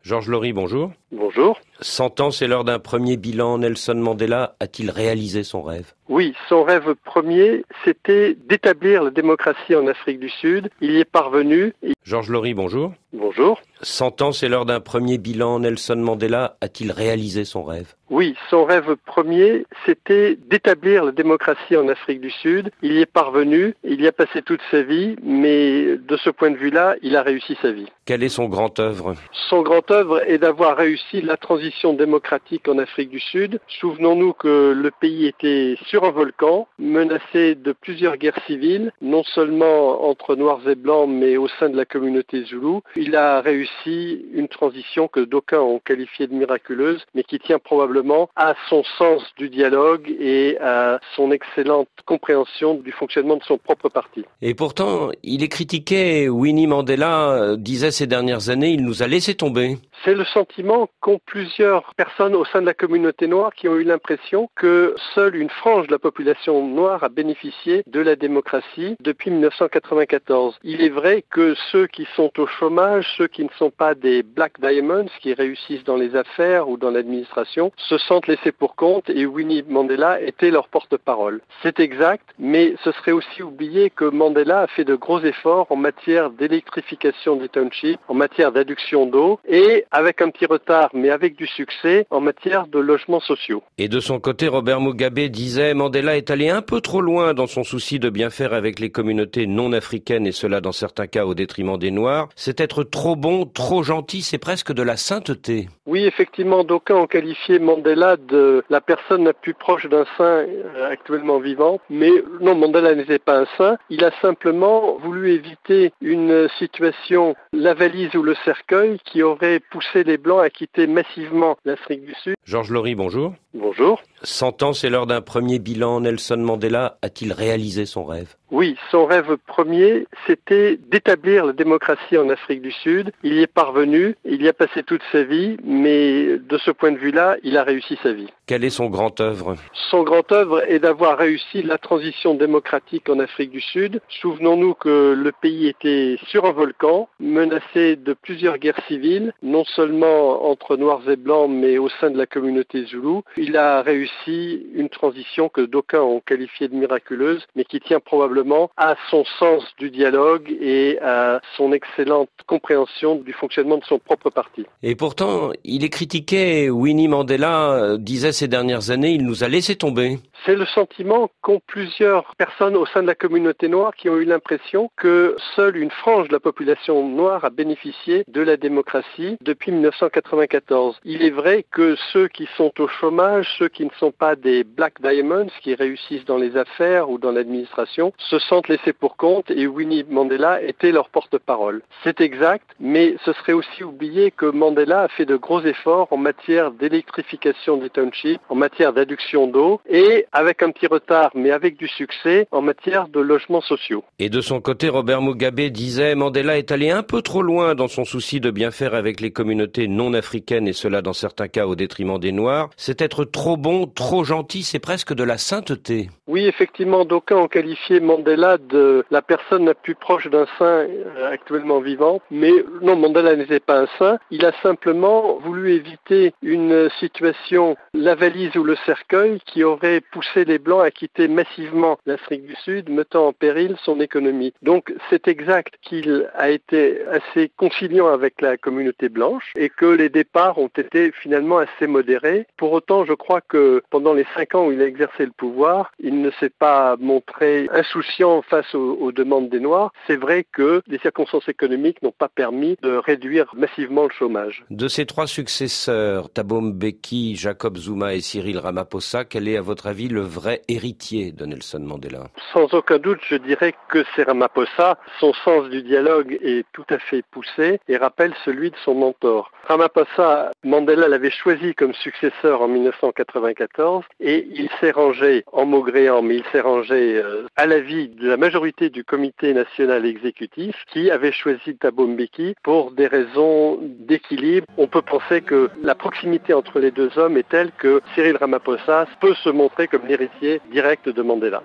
Georges Laurie, bonjour. Bonjour. 100 ans, c'est l'heure d'un premier bilan. Nelson Mandela a-t-il réalisé son rêve? Oui, son rêve premier, c'était d'établir la démocratie en Afrique du Sud. Il y est parvenu. Georges Laurie, bonjour. Bonjour. 100 ans, c'est l'heure d'un premier bilan. Nelson Mandela a-t-il réalisé son rêve? Oui, son rêve premier, c'était d'établir la démocratie en Afrique du Sud. Il y est parvenu, il y a passé toute sa vie, mais de ce point de vue-là, il a réussi sa vie. Quelle est son grand œuvre? Son grand œuvre est d'avoir réussi la transition démocratique en Afrique du Sud. Souvenons-nous que le pays était sur un volcan, menacé de plusieurs guerres civiles, non seulement entre Noirs et Blancs, mais au sein de la communauté Zoulou. Il a réussi une transition que d'aucuns ont qualifiée de miraculeuse, mais qui tient probablement à son sens du dialogue et à son excellente compréhension du fonctionnement de son propre parti. Et pourtant, il est critiqué. Winnie Mandela disait ces dernières années, il nous a laissé tomber. C'est le sentiment qu'ont plusieurs personnes au sein de la communauté noire qui ont eu l'impression que seule une frange de la population noire a bénéficié de la démocratie depuis 1994. Il est vrai que ceux qui sont au chômage, ceux qui ne sont pas des Black Diamonds, qui réussissent dans les affaires ou dans l'administration, se sentent laissés pour compte et Winnie Mandela était leur porte-parole. C'est exact, mais ce serait aussi oublier que Mandela a fait de gros efforts en matière d'électrification des townships, en matière d'adduction d'eau et avec un petit retard, mais avec du succès, en matière de logements sociaux. Et de son côté, Robert Mugabe disait « Mandela est allé un peu trop loin dans son souci de bien faire avec les communautés non africaines et cela dans certains cas au détriment des Noirs. C'est être trop bon, trop gentil, c'est presque de la sainteté. » Oui, effectivement, d'aucuns ont qualifié Mandela de la personne la plus proche d'un saint actuellement vivant, mais non, Mandela n'était pas un saint. Il a simplement voulu éviter une situation, la valise ou le cercueil, qui aurait poussé les Blancs à quitter massivement l'Afrique du Sud. Georges Laurie, bonjour. Bonjour. 100 ans, c'est l'heure d'un premier bilan. Nelson Mandela a-t-il réalisé son rêve? Oui, son rêve premier, c'était d'établir la démocratie en Afrique du Sud. Il y est parvenu, il y a passé toute sa vie, mais de ce point de vue-là, il a réussi sa vie. Quelle est son grand œuvre? Son grand œuvre est d'avoir réussi la transition démocratique en Afrique du Sud. Souvenons-nous que le pays était sur un volcan, menacé de plusieurs guerres civiles, non seulement entre Noirs et Blancs, mais au sein de la communauté Zoulou. Il a réussi une transition que d'aucuns ont qualifiée de miraculeuse, mais qui tient probablement à son sens du dialogue et à son excellente compréhension du fonctionnement de son propre parti. Et pourtant, il est critiqué. Winnie Mandela disait ces dernières années, il nous a laissé tomber. C'est le sentiment qu'ont plusieurs personnes au sein de la communauté noire qui ont eu l'impression que seule une frange de la population noire a bénéficié de la démocratie depuis 1994. Il est vrai que ceux qui sont au chômage, ceux qui ne sont pas des Black Diamonds, qui réussissent dans les affaires ou dans l'administration, se sentent laissés pour compte et Winnie Mandela était leur porte-parole. C'est exact, mais ce serait aussi oublier que Mandela a fait de gros efforts en matière d'électrification des townships, en matière d'adduction d'eau et avec un petit retard, mais avec du succès, en matière de logements sociaux. Et de son côté, Robert Mugabe disait « Mandela est allé un peu trop loin dans son souci de bien faire avec les communautés non africaines et cela dans certains cas au détriment des Noirs. C'est être trop bon, trop gentil, c'est presque de la sainteté. » Oui, effectivement, d'aucuns ont qualifié Mandela de la personne la plus proche d'un saint actuellement vivant, mais non, Mandela n'était pas un saint. Il a simplement voulu éviter une situation, la valise ou le cercueil, qui aurait poussé les Blancs à quitter massivement l'Afrique du Sud, mettant en péril son économie. Donc c'est exact qu'il a été assez conciliant avec la communauté blanche et que les départs ont été finalement assez modérés. Pour autant, je crois que pendant les 5 ans où il a exercé le pouvoir, il ne s'est pas montré insouciant face aux demandes des Noirs. C'est vrai que les circonstances économiques n'ont pas permis de réduire massivement le chômage. De ces 3 successeurs, Thabo Mbeki, Jacob Zuma et Cyril Ramaphosa, quel est à votre avis le vrai héritier de Nelson Mandela? Sans aucun doute, je dirais que c'est Ramaphosa. Son sens du dialogue est tout à fait poussé et rappelle celui de son mentor. Ramaphosa, Mandela l'avait choisi comme successeur en 1994 et il s'est rangé en maugréant, mais il s'est rangé à l'avis de la majorité du comité national exécutif qui avait choisi Thabo Mbeki pour des raisons d'équilibre. On peut penser que la proximité entre les deux hommes est telle que Cyril Ramaphosa peut se montrer comme l'héritier direct de Mandela.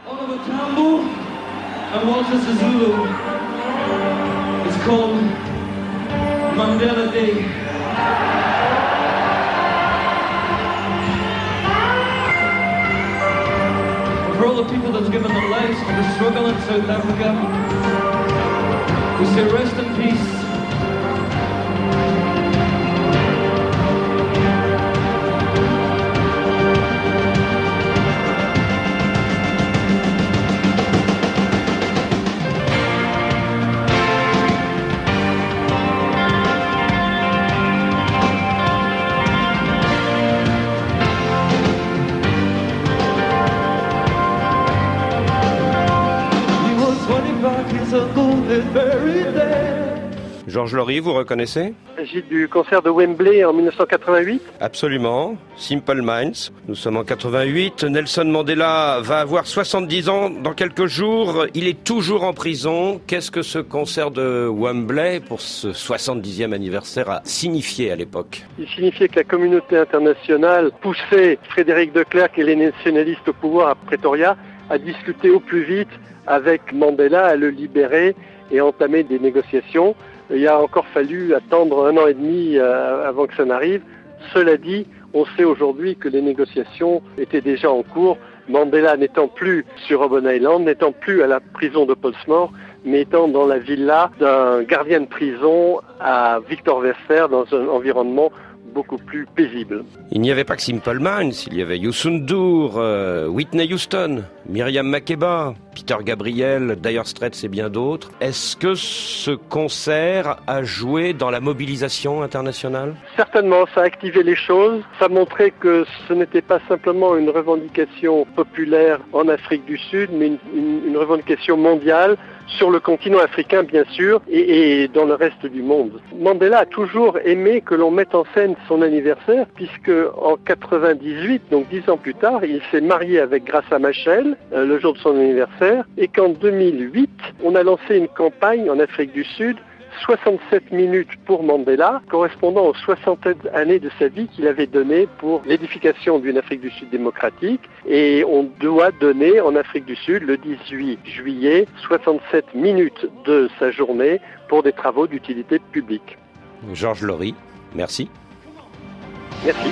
It's called Mandela Day. face of the struggle in South Africa. We say rest in peace. Georges Laurie, vous reconnaissez? Il s'agit du concert de Wembley en 1988. Absolument. Simple Minds. Nous sommes en 88. Nelson Mandela va avoir 70 ans dans quelques jours. Il est toujours en prison. Qu'est-ce que ce concert de Wembley, pour ce 70e anniversaire, a signifié à l'époque? Il signifiait que la communauté internationale poussait Frédéric de Klerk et les nationalistes au pouvoir à Pretoria à discuter au plus vite avec Mandela, à le libérer et entamer des négociations. Il a encore fallu attendre 1 an et demi avant que ça n'arrive. Cela dit, on sait aujourd'hui que les négociations étaient déjà en cours. Mandela n'étant plus sur Robben Island, n'étant plus à la prison de Pollsmoor, mais étant dans la villa d'un gardien de prison à Victor Verster, dans un environnement beaucoup plus paisible. Il n'y avait pas que Simple Minds, il y avait Youssou N'Dour, Whitney Houston, Myriam Makeba, Peter Gabriel, Dire Straits et bien d'autres. Est-ce que ce concert a joué dans la mobilisation internationale? Certainement, ça a activé les choses. Ça montrait que ce n'était pas simplement une revendication populaire en Afrique du Sud, mais une revendication mondiale sur le continent africain, bien sûr, et dans le reste du monde. Mandela a toujours aimé que l'on mette en scène son anniversaire, puisque en 98, donc 10 ans plus tard, il s'est marié avec Graça Machel, le jour de son anniversaire, et qu'en 2008, on a lancé une campagne en Afrique du Sud, 67 minutes pour Mandela, correspondant aux 60 années de sa vie qu'il avait données pour l'édification d'une Afrique du Sud démocratique. Et on doit donner en Afrique du Sud, le 18 juillet, 67 minutes de sa journée pour des travaux d'utilité publique. Georges Laurie, merci. Merci.